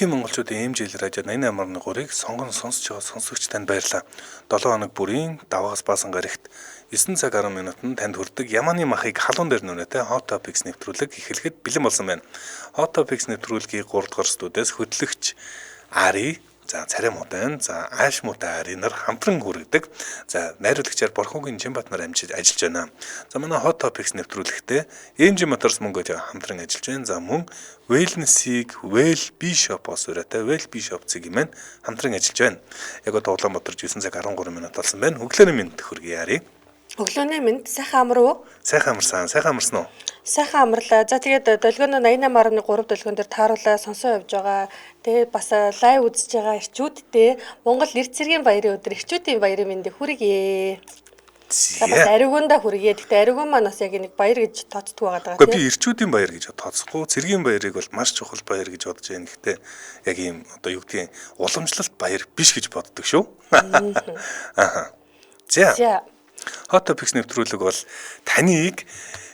Дэлхийн монголчуудын эмжил радио 88.3-ыг сонгон сонсож байгаа сонсогч танд баярлалаа. 7 хоног бүрийн даваагаас баасан гарагт 9 цаг 10 минутанд танд хүрдэг Яманы махыг халуун дээр нүнэтэй Hot Topics нэвтрүүлэг эхлэхэд бэлэн болсон байна. Hot Topics нэвтрүүлгийн 3 дугаар студиэс хөтлөгч Ари, за Царай Мудан, за Ааш Мутай Ари нар хамтран хүргэдэг. За найруулагчаар Борхогийн Жимбат нар амжилт ажиллаж байна. За манай Hot Topics нэвтрүүлэгтээ EMG Motors мөнгөж хамтран ажиллаж байна. За мөн Wellness-ийг Well Bishop-оос өрөөтэй Well Bishop цэгийн маань хамтран ажиллаж байна. Яг одоо Улаанбаатар 9 цаг 13 минут болсон байна. Өглөөний минут хүргэе Ари. Өглөөний минут сайхан амар уу? Сайхан амарсан уу? Сайхан амарлаа. За тэгээд долгионо 88.3 долгион дээр тааруулаа сонсоо явж байгаа. Тэгээд бас лайв үзэж байгаа ирчүүдтэй Монгол Эрт цэргийн баярын өдөр ирчүүдийн баярын мэндийг хүргэе. За бас ариугундаа хүргэе. Гэхдээ ариугун маань бас яг нэг баяр гэж тооцдог байгаа даа. Гэхдээ би ирчүүдийн баяр гэж тооцохгүй. Цэргийн баярыг бол маш чухал баяр гэж бодож байна. Гэхдээ яг ийм одоо юу гэдгийг уламжлалт баяр биш гэж боддог шүү. Аха. За. Hot Topics нэвтрүүлэг бол таныг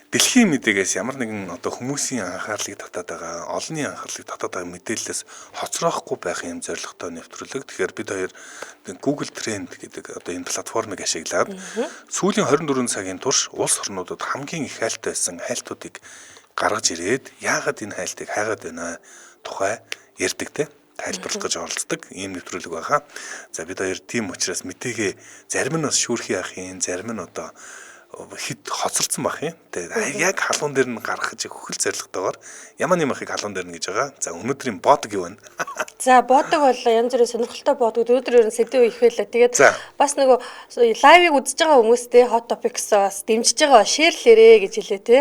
дэлхийн мэдээгээс ямар нэгэн одоо хүмүүсийн анхаарлыг татаад байгаа, олонний анхаарлыг татаад байгаа мэдээлэлээс хоцроохгүй байх юм зорилготой нэвтрүүлэг. Тэгэхээр бид хоёр Google Trend гэдэг одоо энэ платформыг ашиглаад сүүлийн 24 цагийн турш улс орнуудад хамгийн их хайлттай байсан хайлтуудыг гаргаж ирээд яагаад энэ хайлтыг хайгаад байна тухай ярьдаг те. Тайлбарлах гэж оролцдог ийм нэвтрүүлэг байгаа. За бид хоёр тийм учраас мэдээгээ зарим нь бас шүүрхий ахын, зарим нь одоо хит хоцорсон бах юм. Тэгээд яг халуун дээр нь гаргах гэж хөхөл зорилготойгоор Яманы махыг халуун дээр нь гэж байгаа. За өнөөдрийн бодог юу вэ? За бодог бол янз бүрийн сонирхолтой бодог өнөөдөр ер нь сэдв ихвэлээ. Тэгээд бас нөгөө лайвыг үзэж байгаа хүмүүстэй Hot Topics-аас дэмжиж байгаа шеэрлээрээ гэж хэлээ те.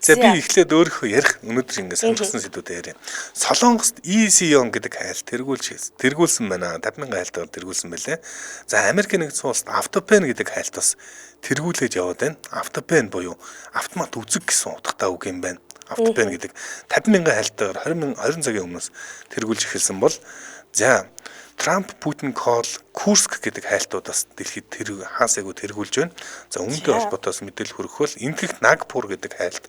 За би эхлээд өөрийнхөө ярих өнөөдөр ингэ сонирхсан сэдвүүдээ яриа. Солонгост ECON гэдэг хайл тэргүүлсэн байна. 50,000 хайлтаар тэргүүлсэн байлээ. За Америк нэгдсэн улсад Автопен гэдэг хайл бас тэргүүлээж яваад байна. Автопен буюу автомат үзэг гэсэн утгатай үг юм байна. Автопен гэдэг 50,000 хайлтаар 20 цагийн өмнөөс тэргүүлж эхэлсэн бол за Трамп Путин Call Kursk гэдэг хайлтуудаас дэлхийд хаасайгуу тэргүүлж байна. За үүнтэй холбоотойс мэдээлэл хүргэх бол Энэтхэгт Нагпур гэдэг хайлт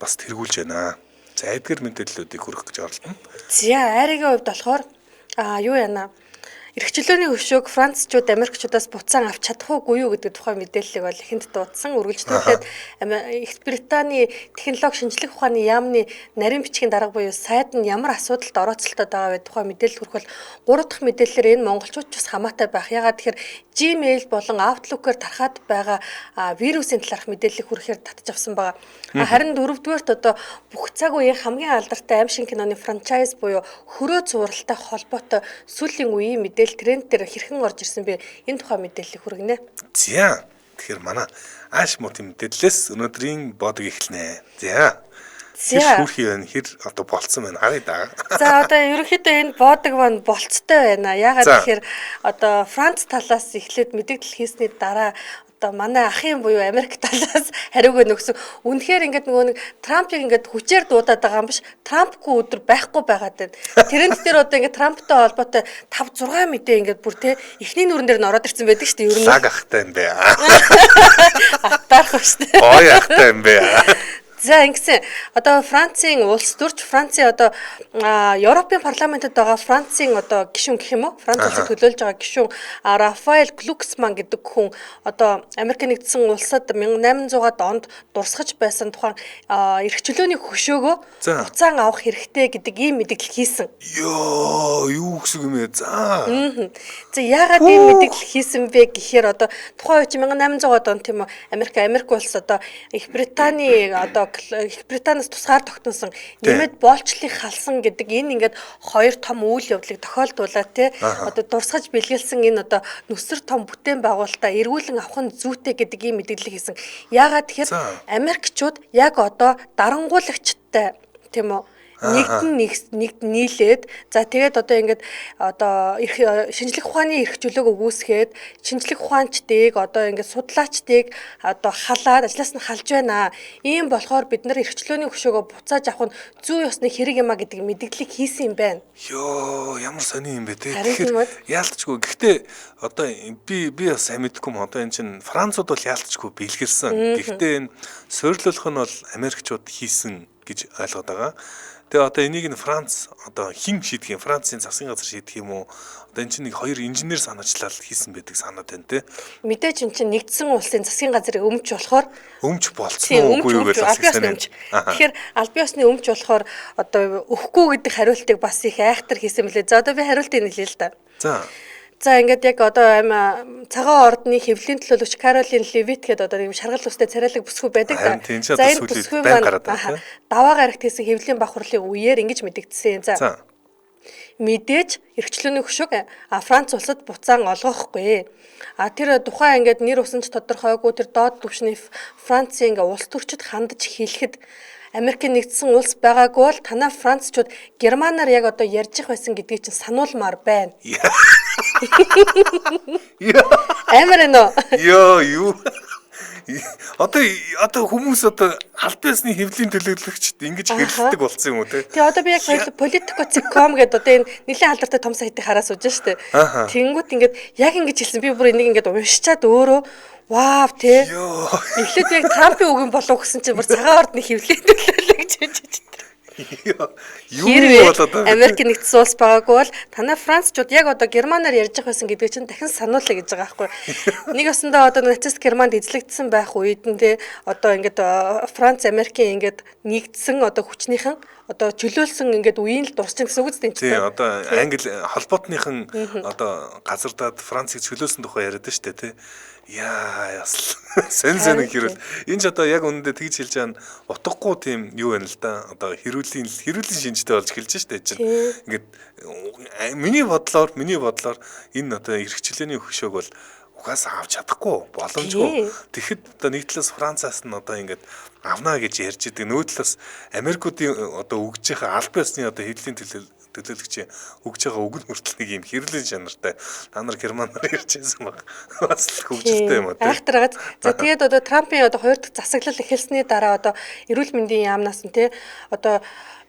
бас тэргүүлж байна. За эдгээр мэдээллүүдийг хүргэх гэж оролдоно. За Аригийн хувьд болохоор юу яана эрхчлөөний хөшөөг Францчууд Америкчуудаас буцаан авч чадах уугүй юу гэдэг тухай мэдээллийг бол ихэнд дуудсан. Үргэлжлүүлээд Их Британий технологи шинжлэх ухааны яамны нарийн бичгийн дарга буюу сайд нь ямар асуудалд орооцолтод байгаа вэ тухай мэдээлэл хүрэх бол 3 дахь мэдээлэлээр энэ монголчууд ч бас хамаатай байх. Ягаад тэгэхээр Gmail болон Outlook-оор тархаад байгаа вирусын талаарх мэдээллийг хүрэхээр татж авсан байгаа. Харин 4-дүгээрт одоо бүх цаг үеийн хамгийн алдартай аим шиг киноны франчайз буюу хөрөө зуралтай холбоотой сүүлийн үеийн мэдээлэл тренд дээр хэрхэн орж ирсэн бэ? Энэ тухай мэдээллийг хүргэнэ. За. Тэгэхээр манай Ааш Мутын мэдээллээс өнөөдрийн бодог эхэлнэ. За. Шүүрхий байна. Хэр одоо болцсон байна. Харъя да. За одоо ерөнхийдөө энэ бодог маань болцтой байна. Ягаад гэхээр одоо Франц талаас эхлээд мэдээлэл хийсний дараа одоо манай ахын буюу Америк талаас хариуг өгсөн. Үнэхээр ингээд нөгөө нэг Трампыг ингээд хүчээр дуудаад байгаа юм биш. Трампгүй өдөр байхгүй байгаад байна. Тэрэнд дээр одоо ингээд Трамптай холбоотой 5-6 мэдээ ингээд бүр те эхний нүрэн дээр нь ороод ирсэн байдаг шүү дээ. Ер нь лаг ахтай юм бэ. Ахтаах шүү дээ. Ой ахтай юм бэ. За ингэсэн одоо Францын улс төрч Францын одоо Европын парламентод байгаа Францын одоо гишүүн гэх юм уу? Франц улсыг төлөөлж байгаа гишүүн Рафаэль Глюксман гэдэг хүн одоо Америк нэгдсэн улсад 1800-аад онд дурсгаж байсан тухайн эрхчлөөний хөшөөгөө буцаан авах хэрэгтэй гэдэг ийм мэдээлэл хийсэн. Йоо, юу гэсэн юм бэ? За. За яагаад ийм мэдээлэл хийсэн бэ гэхээр одоо тухайн үеч 1800-аад онд тийм үү Америк улс одоо Их Британий одоо Их Британаас тусгаар тогтносон нэмэт боолчлыг халсан гэдэг энэ ингээд хоёр том үйл явдлыг тохиолдуулаад те одоо дурсгаж бэлгэлсэн энэ одоо нүсэр том бүтээн байгуулалтаа эргүүлэн авах нь зүйтэй гэдэг ийм мэдээлэл хийсэн. Яагаад тэгэхээр Америкчууд яг одоо дарангуулагчтай тийм үү нэгд нийлээд за тэгээд одоо ингээд одоо шинжлэх ухааны эрхчлөөг өгөөсгээд шинжлэх ухаанчдыг одоо ингээд судлаачдыг одоо халаад ажлаас нь халж байна. Ийм болохоор бид нар эрхчлөөний хөшөөгөө буцааж авах нь зүй ёсны хэрэг юм а гэдэг мэдээллийг хийсэн юм байна. Йоо, ямар сони юм бэ те. Тэгэхээр яалтчгүй. Гэхдээ одоо би бас сайн мэдэхгүй юм. Одоо энэ чинь Францууд бол яалтчгүй бэлгэлсэн. Гэхдээ энэ суйрлуулах нь бол Америкчууд хийсэн гэж ойлгоод байгаа. Тэгээ одоо энийг нь Франц одоо хэн шийдэх юм? Францын засгийн газар шийдэх юм уу? Одоо энэ чинь нэг хоёр инженер санаачлал хийсэн байдаг санаад байна те. Мэдээж энэ чинь нэгдсэн улсын засгийн газрын өмч болохоор Өмч болцсон уугүй юу гэж асуусан юм. Тэгэхээр аль биесны өмч болохоор одоо өхгүй гэдэг хариултыг бас их айхтар хийсэн мөлий. За одоо би хариултыг хэлье л да. За ингээд яг одоо цагаан ордны хэвлэлийн төлөөлөгч Каролин Левит гэдэг одоо нэг шаргал устай царайлаг бүсгүй байдаг да. За энэ бүсгүй маань даваа гарагт хийсэн хэвлэлийн бахварлын үеэр ингэж мэдэгдсэн. За мэдээж эрхчлөөний хөшөг Франц улсад буцаан олгоохгүй. Тэр тухайн ингээд нэр усан ч тодорхойгүй тэр доод түвшний Францын ингээд улс төрчид хандаж хэлэхэд Америкийн нэгдсэн улс байгаагүй бол танаа Францчууд Германаар яг одоо ярьж их байсан гэдгийг чинь сануулмаар байна. Амар нөө. Юу. Одоо хүмүүс одоо аль биесны хэвлэлийн төлөөлөгчд ингэж хэрэлдэг болсон юм уу те? Тэгээ одоо би яг politico.com гэдэг одоо энэ нэлийн алдартай том сайтыг хараа сууж штэ. Тэнгүүт ингээд яг ингэж хэлсэн би бүр энийг ингээд уншичаад өөрөө вау те. Эхлээд яг Трампын үг юм болов гэсэн чинь бүр цагаан ордны хэвлэлийн төлөөлөгч гэж юу болоод байна? Америкийн нэгдсэн улс байгаагүй бол танаа Францчууд яг одоо Германаар ярьж байгаа байсан гэдгийг чинь дахин сануулъя гэж байгаа байхгүй. Нэг өсөндөө одоо нацист Германд эзлэгдсэн байх үед нь те одоо ингээд Франц Америкийн ингээд нэгдсэн одоо хүчнийхэн одоо чөлөөлсөн ингээд үеийн л дурчин гэсэн үг үстэй тийм одоо Англи холбоотныхан одоо газардаад Францыг чөлөөсөн тухай яриад нь штэ тий. Яа ясл сэн хэрүүл энэ ч одоо яг үнэндээ тэгж хэлж байгаа нь утгагүй тийм юу байна л да одоо хэрүүлийн шинжтэй болж эхэлж штэ чинь ингээд миний бодлоор энэ одоо эрхчлөөний хөшөөг бол угаасаа авч чадахгүй боломжгүй. Тэгэхэд одоо нэг талаас Францаас нь одоо ингээд авнаа гэж ярьж идэг. Нөгөө талаас Америкуудын одоо өгж байгаа аль биесны одоо хэдлийн төлөөлөгч өгж байгаа үг нь хүртэл нэг юм хэрлийн чанартай. Та нар Германаар ярьж байсан баг. Бас хөвгөлтэй юм уу те. Айхтаргаад. За тэгээд одоо Трампын одоо хоёр дахь засаглал эхэлсний дараа одоо эрүүл мэндийн яамнаас нь те одоо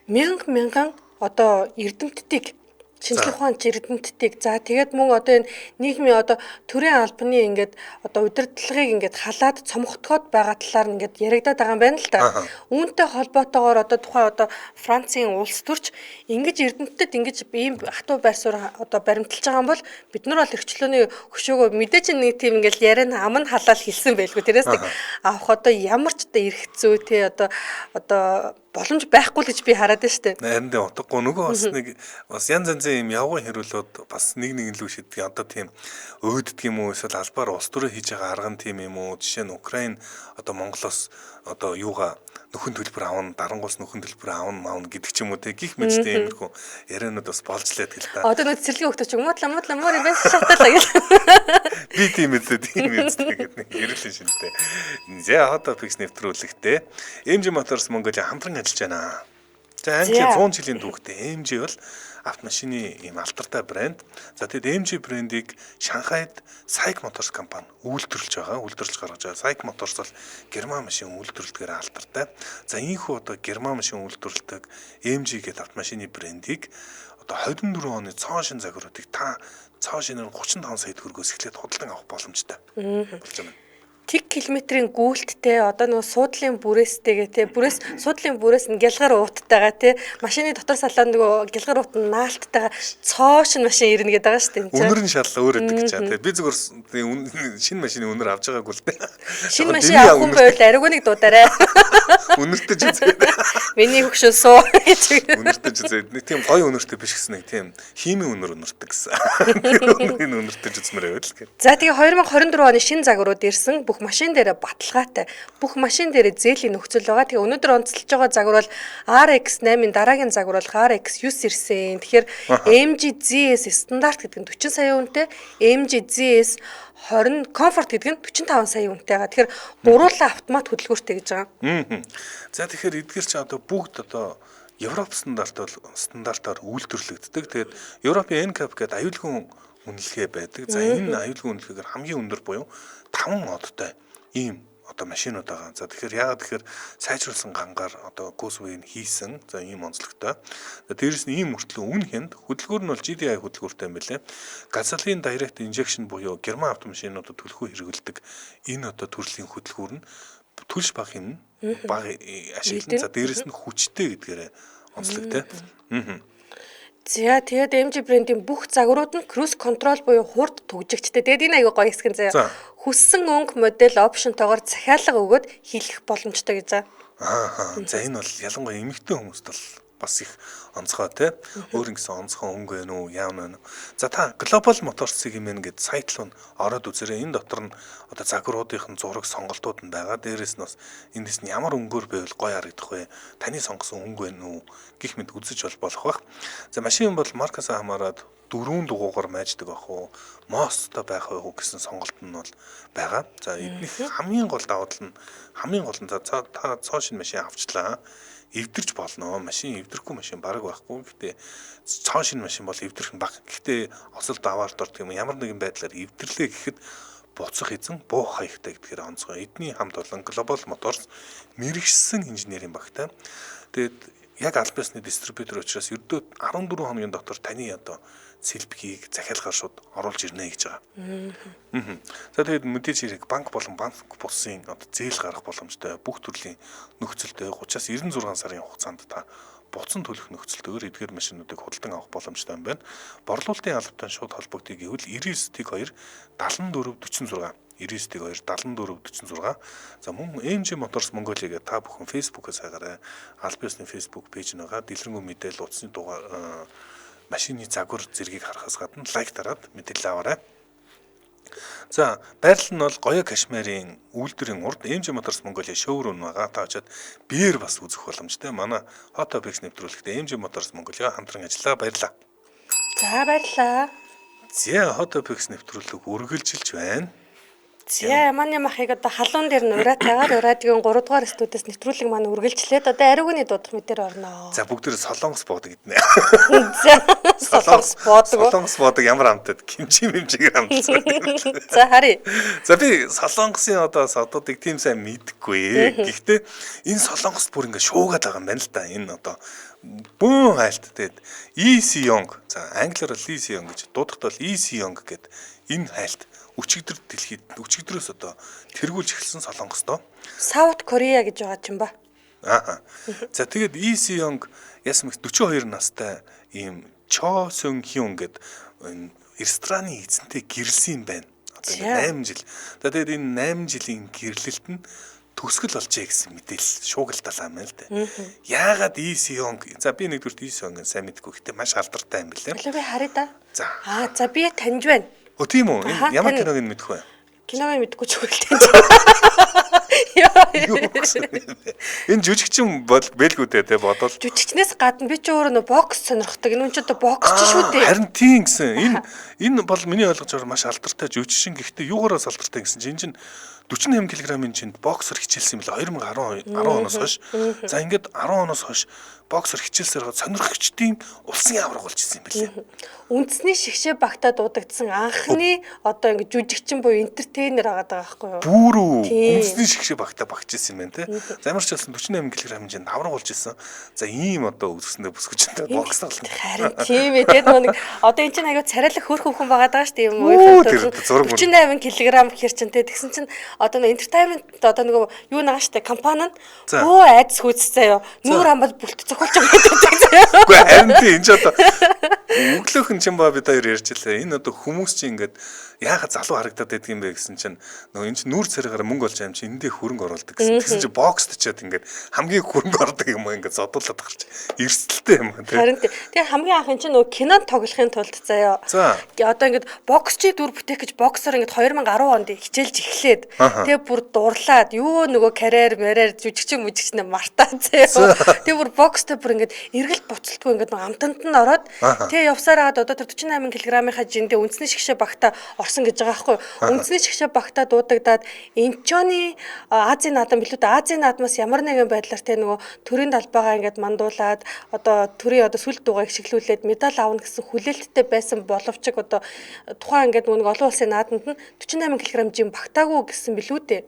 мянган одоо эрдэмтдийг шинжлэх ухааны эрдэмтдийг за тэгээд мөн одоо энэ нийгмийн одоо төрийн албаны ингээд одоо удирдлагыг ингээд халаад цомгтгоод байгаа талаар ингээд яригадаад байгаа юм байна л да. Үүнтэй холбоотойгоор одоо тухайн одоо Францын улс төрч ингэж эрдэмтдэд ингэж ийм хатуу байр суурь одоо баримталж байгаа юм бол бид нар бол эрхчлөөний хөшөөгөө мэдээж нэг тийм ингээд яриан ам нь халаал хэлсэн байлгүй тэрээс нэг авах одоо ямар ч одоо эрх зүй те одоо боломж байхгүй л гэж би хараад байна шүү дээ. Харин дээ утгагүй нөгөө бас янз янзын юм явган хэрүүлүүд бас нэг л шийддэг. Одоо тийм өөддөг юм уу эсвэл албаар улс төрөө хийж байгаа арга нь тийм юм уу? Жишээ нь Украин одоо Монголоос одоо юугаа нөхөн төлбөр аавна, дарангуус нөхөн төлбөр аавна гэдэг ч юм уу те гих мэттэй иймэрхүү яриануд бас болж лээд гэл та. Одоо нэг цэцэрлэгийн хөлтөч муудлаа юм байна шаталаа гэл. Би тийм гэдэг нэг ярилэн шинтэй. За одоо фикс нэвтрүүлэгтэй MG Motors Mongolia хамтран ажиллаж байна. За Англи 100 жилийн түүхтэй MG бол автомашины ийм алдартай брэнд. За тэгэд MG брендийг Шанхайд SAIC Motors компани үйлдвэрлэж гаргаж байгаа. SAIC Motors бол герман машин үйлдвэрлэдгээр алдартай. За ийхүү одоо герман машин үйлдвэрлэдэг MG гэдэг автомашины брендийг одоо 24 оны цоон шин загваруудыг цоон шинээр 35 сая төгрөгөөс эхлээд худалдан авах боломжтой болж байна. Тэг километрийн гүйлттэй одоо нөгөө суудлын бүрээстэйгээ те суудлын бүрээс нь гялгар ууттайгаа те машины дотор салаа нөгөө гялгар уут нь наалттайгаа цоошин машин ирнэ гэдэг байгаа шүү дээ. Үнэр нь шалла өөр өгдөг гэж байгаа те. Би зүгээр шинэ машины үнэр авч байгаагүй л те. Шинэ машин авах юм байвал ариуг нэг дуудаарай. Үнэртэй ч үзээ. Миний хөгшөө суу гэж. Үнэртэй ч үзээ. Нэг тийм гоё үнэртэй биш гэсэн нэг тийм химийн үнэр үнэртэй гэсэн. Энэ үнэртэй ч үзмээр байвал гэх. За тэгээ 2024 оны шинэ загварууд ирсэн бүх машин дээр баталгаатай бүх машин дээр зээлийн нөхцөл байгаа. Тэгээ өнөөдөр онцлж байгаа загвар бол RX8-ийн дараагийн загвар бол RX9 ирсэн. Тэгэхээр MG ZS стандарт гэдэг нь 40 сая үнэтэй, MG ZS 20 комфорт гэдэг нь 45 сая үнэтэй байгаа. Тэгэхээр гуруула автомат хөдөлгөөртэй гэж байгаа. За тэгэхээр эдгээр чи одоо бүгд одоо Европ стандартаар үйлдвэрлэгддэг. Тэгээд Европын NCAP гэдэг аюулгүй үнэлгээ байдаг. За энэ аюулгүй үнэлгээгээр хамгийн өндөр буюу 5 модтой ийм одоо машинууд байгаа. За тэгэхээр яагаад тэгэхээр сайжруулсан гангаар одоо кузовыг хийсэн. За ийм онцлогтой. Дээрээс нь ийм мөртлөө үнэхэнд хөдөлгөөр нь бол GDI хөдөлгөөртэй юм байлээ. Gasoline direct injection буюу герман автомашинуудад төлхөө хэрэгэлдэг энэ одоо төрлийн хөдөлгөөр нь төлш багын бага ашиглан. За дээрэс нь хүчтэй гэдгээрээ онцлог те. За тэгээд MG брендийн бүх загварууд нь cruise control буюу хурд түгжигчтэй. Тэгээд энэ аягүй гоё хэсэг нь заяа. Хүссэн өнгө модель опшнтойгоор захиалга өгөөд хийлгэх боломжтой гэж заа. За энэ бол ялангуяа эмэгтэй хүмүүст бол бас их онцгой те. Өөр ингэсэн онцгой өнгө вэ нү, яав нү. За та Global Motors segment гэдэг сайт руу ороод үзээрэй. Энэ дотор нь одоо загваруудын зураг сонголтууд нь байгаа. Дээрээс нь бас эндээс нь ямар өнгөөр байвал гоё харагдах вэ? Таны сонгосон өнгө вэ нү гэх мэт үзэж болох бах. За машин бол маркаас хамаарат 4 дугуугаар майждаг ах уу, мосттой байх уу гэсэн сонголт нь бол байгаа. За эднийх хамгийн гол давуу тал нь та цоо шин машин авчлаа. Эвдэрч болно. Машин эвдрэхгүй машин бараг байхгүй. Гэхдээ цоо шин машин бол эвдэрх нь бага. Гэхдээ осол даваар дорт юм ямар нэгэн байдлаар эвдэрлээ гэхэд буцах эзэн буух хаягтай гэдгээр онцгой. Эдний хамт олон Global Motors мэрэгшсэн инженерийн багтай. Тэгээд яг аль биесны дистрибьютор учраас ердөө 14 хоногийн дотор таны одоо сэлбэгийг захиалгаар шууд оруулж ирнэ гэж байгаа. За тэгээд мэдээж хэрэг банк болон банк бусын одоо зээл гарах боломжтой бүх төрлийн нөхцөлтэй 30-аас 96 сарын хугацаанд та буцан төлөх нөхцөлтөөр эдгээр машинуудыг худалдан авах боломжтой юм байна. Борлуулалтын албатай шууд холбогдъё гэвэл 99-2 74 46 99-2 74 46. За мөн MG Motors Mongolia гэдэг та бүхэн Facebook-аас хаагаарай. Аль биесны Facebook пэйж нэгаа дэлгэрэнгүй мэдээлэл утасны дугаар машины загвар зэргийг харахаас гадна лайк дараад мэдээлэл аваарай. За байрлал нь бол Гоёо Кашмирын үйлдвэрийн урд MG Motors Mongolia шоурум байгаа. Та очиод биеэр бас үзэх боломжтой. Манай Hot Topics нэвтрүүлэгтээ MG Motors Mongolia хамтран ажиллаа. Баярлалаа. За баярлалаа. За Hot Topics нэвтрүүлэг үргэлжилж байна. За манай махыг одоо халуун дээр нураад тагаад радиогийн 3 дугаар студиэс нэвтрүүлэг маань үргэлжлээд одоо ариуны дуудах мэдээр орноо. За бүгдээрээ солонгос буудаг гэднэ. За солонгос буудаг. Солонгос буудаг ямар хамтад хэмжээгээр хамтсан. За харъя. За би солонгосын одоо содуудыг тийм сайн мэдгүй. Гэхдээ энэ солонгост бүр ингээ шуугаад байгаа юм байна л да. Энэ одоо бүүн хайлт тэгээд Easy Young. За англиар бол Easy Young гэж дуудахад бол Easy Young гэдэг энэ хайлт өчигдөр дэлхийд өчигдрөөс одоо тэргүүлж эхэлсэн солонгостоо South Korea гэж байгаа ч юм ба. За тэгээд Easy Young ясмх 42 настай ийм Cho Seung Hyun гэдэг рестораны эзэнтэй гэрэлсэн юм байна. Одоо 8 жил. За тэгээд энэ 8 жилийн гэрлэлт нь төгсгөл болжээ гэсэн мэдээлэл шуугилдалаа юм л дээ. Яагаад Easy Young? За би нэгдүгээр Easy Young сайн мэдгүй гэхдээ маш алдартай юм билээ. Би харъя да. За. За би таньж байна. Өө тийм үү? Энэ ямар киног мэдэх вэ? Киног мэдгүй ч үгүй таньж. Энэ жүжигчин бэлгүү дээ бодвол. Жүжигчнээс гадна би ч өөрөө нөө бокс сонирхдаг. Энэ ч одоо бокс ч шүү дээ. Харин тийм гэсэн. Энэ бол миний ойлгож байгаа маш алдартай жүжигчин. Гэхдээ юугаараас алдартай гэсэн чинь 48 кг-ийн чинд боксер хичээлсэн юм л 2010 оноос хойш. За ингээд 10 оноос хойш боксер хичээлсээр сонирхогчдын улсын авраг болж ирсэн юм билээ. Үндэсний шигшээ багтаа дуудагдсан анхны одоо ингээд жүжигчин буюу энтертейнер агаад байгаа байхгүй юу? Бүрүү үндэсний шигшээ багтаа багч ирсэн юм байна те. За ямар ч болсон 48 кг-ийн чинд авраг болж ирсэн. За ийм одоо үзэсгэндээ бүсгүчтэй боксер болно. Харин тийм ээ. Тэгээд нэг одоо эн чинь аяга царайлах хөрх хөвхөн байгаа даа шүү дээ юм уу? 48 кг гэхэр чинь те. Тэгсэн чинь одоо нэг entertainment одоо нэг юу нагаа штэ компани нь бөө айдас хүйц заяа нүүр амбал бүлт зохиолч байгаа заяа. Үгүй харин тийм энэ ч одоо өглөөхөн чинь ба бид хоёр ярьжлаа. Энэ одоо хүмүүс чинь ингээд яагаад залуу харагдаад байдаг юм бэ гэсэн чинь нөгөө энэ чинь нүүр царайгаар мөнгө олж байгаа юм чинь эндээ хөрөнгө оруулдаг гэсэн. Тэгсэн чинь бокс тачаад ингээд хамгийн хөрөнгө ордог юм уу ингээд зодуулаад тахарч эрсдэлтэй юм аа тийм. Харин тэгээ хамгийн анх энэ чинь нөгөө кинонд тоглохын тулд заяа. Одоо ингээд боксчийг дүр бүтээх гэж боксер ингээд 2010 онд хичээлж эхлээд тэгээ бүр дурлаад юу нөгөө карьер жүжигчин мүжигчнээ мартаа заяа. Тэгээ бүр бокстэй бүр ингээд эргэлт буцалтгүй ингээд амтанд нь ороод тэгээ явсаар хаад одоо 48 кг-ийнхаа жиндээ үндэсний шигшээ багтаа орсон гэж байгаа байхгүй. Үндэсний шигшээ багтаа дуудагдаад Инчоны Азийн наадам билүү дээ. Азийн наадмаас ямар нэгэн байдлаар тэгээ нөгөө төрийн талбайгаа ингээд мандуулаад одоо төрийн одоо сүлд дугааг шиглүүлээд медаль аавна гэсэн хүлээлттэй байсан боловч одоо тухайн ингээд нөгөө олон улсын наадамд нь 48 кг жим багтаагүй гэсэн билүү дээ.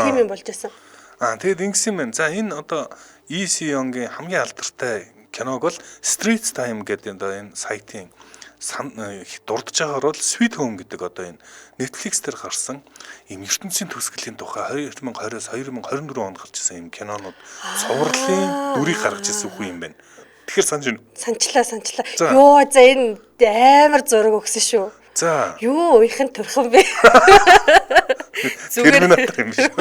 Тийм юм болж байсан. Тэгээд ингэсэн юм байна. За энэ одоо Easy Young-ийн хамгийн алдартай киног бол Street Time гэдэг энэ сайтын дурдж байгаагаар бол Sweet Home гэдэг одоо энэ Netflix дээр гарсан ийм ертөнцийн төгсгөлийн тухай 2020-с 2024 онд гарч ирсэн ийм кинонууд цувралын дүрийг гаргаж ирсэн үгүй юм байна. Тэгэхээр санаж байна. Санчлаа. Йоо за энэ амар зураг өгсөн шүү. За. Юу ихэнх төрхөн бэ? Терминатор юм шиг.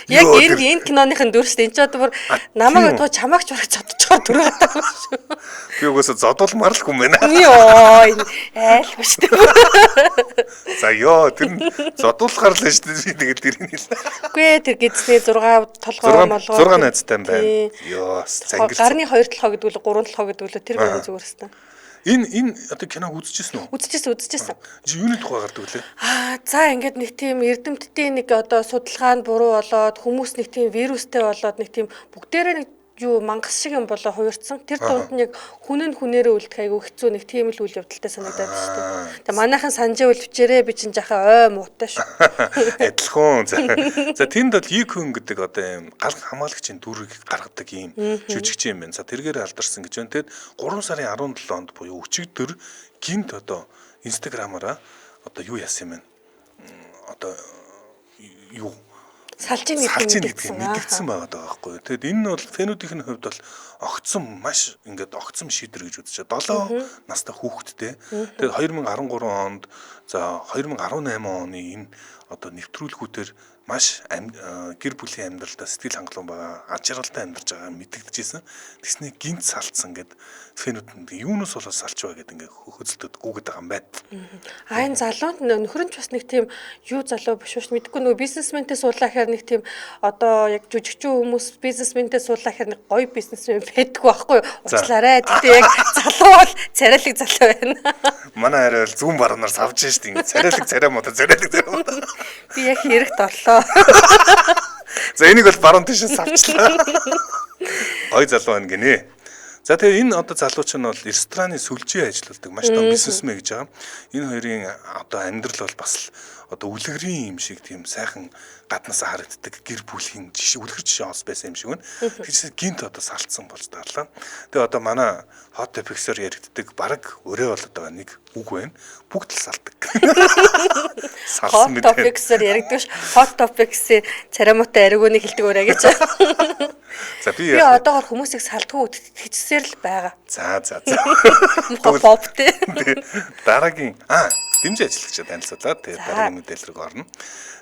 Яг энэ киноныхын дүрс энэ ч одоо бүр намайг бодгоо чамаагч барах чадчихаар дүр гадаг шүү. Би угаасаа зодуулмаар л юм байна. Йоо айлгүй шүү дээ. За ёо тэр нь зодуулахар л шүү дээ. Тэгээд тэр нь хэл. Үгүй ээ тэр гидсний 6 толгой молгоо 6 найзтай юм байна. Ёо зангир. Гарны 2 толгой гэдэг үл 3 толгой гэдэг үл тэр байна зүгээр хэвээр. Энэ одоо киног үзчихсэн үү? Үзчихсэн. Юуны тухай гардаг вүлээ? За ингээд нэг тийм эрдэмтдийн нэг одоо судалгаа нь буруу болоод хүмүүс нэг тийм вирустэй болоод нэг тийм бүгдээрээ нэг юу мангас шиг юм болоо хуурцсан. Тэр дунд нь яг хүн нь хүнээрээ үлдэх айгүй хэцүү нэг тийм л үйл явдалтай санагдаад байна шүү дээ. Тэгээ манайхан санжаа үлвчээрээ би чинь жахаа ой муутай шүү. Адилхан. За тэнд бол Икүн гэдэг одоо юм галх хамгаалагчийн дүрийг гаргадаг юм жүжигч юм байна. За тэргээр алдарсан гэж байна. Тэгэд 3 сарын 17 онд буюу өчигдөр гинт одоо Instagram-аараа одоо юу яасан юм бэ? Одоо юу салжийн гэдгийг мэдгдсэн байгаа байхгүй. Тэгэд энэ нь бол фенүүдийн хувьд бол маш огцом шийдвэр гэж үзэж байгаа. 7 настай хүүхэдтэй. Тэгэд 2013 онд за 2018 оны энэ одоо нэвтрүүлгүүдээр маш гэр бүлийн амьдралдаа сэтгэл хангалуун байгаа, аж аргалтай амьдарч байгаа мэдэгдэжсэн. Тэгснэ гинт салцсан гэд фенүүд юунаас болоод салч байгаа гэд ингээ хөзөлдөд гүгээд байгаа юм байна. Энэ залуунд нөхөрч бас нэг тийм юу залуу биш шүү. Мэдгүй нөгөө бизнесментэй суулаа гэхээр нэг тийм одоо яг жүжигчүү хүмүүс бизнесментэй суулаа гэхээр нэг гоё бизнесмен байдгүй байхгүй юу? Уучлаарай. Гэтэ яг залуу бол царайлаг залуу байна. Манай арай бол зүүн баруунаар савж штий. Ингээ царайлаг муу. Би яг хэрэгт орлоо. За энийг бол баруун тийш савчлаа. Ой залуу байна гинэ. За тэгээ энэ одоо залууч нь бол рестораны сүлжээ ажилладаг маш том бизнесмен гэж байгаа. Энэ хоёрын одоо амьдрал бол бас одоо үлгэрийн юм шиг тийм сайхан гаднасаа харагддаг гэр бүлийн үлгэр жишээ ос байсан юм шиг байна. Тэгэхээр гинт одоо салцсан болж тарлаа. Тэгээ одоо манай hot topics-оор яригддаг баг өрөө болоод байгаа нэг үг байна. Бүгд л салдаг. Hot topics-оор яригдваш hot topics-ийн царамуутай аригууны хэлдэг өрөө гэж. За би одоогор хүмүүсийг салдгүй хэцсээр л байгаа. За. Поптэй. Дараагийн дэмжиж ажиллагчид танилцуулаад тэгээд дараагийн мэдээлэл рүү орно.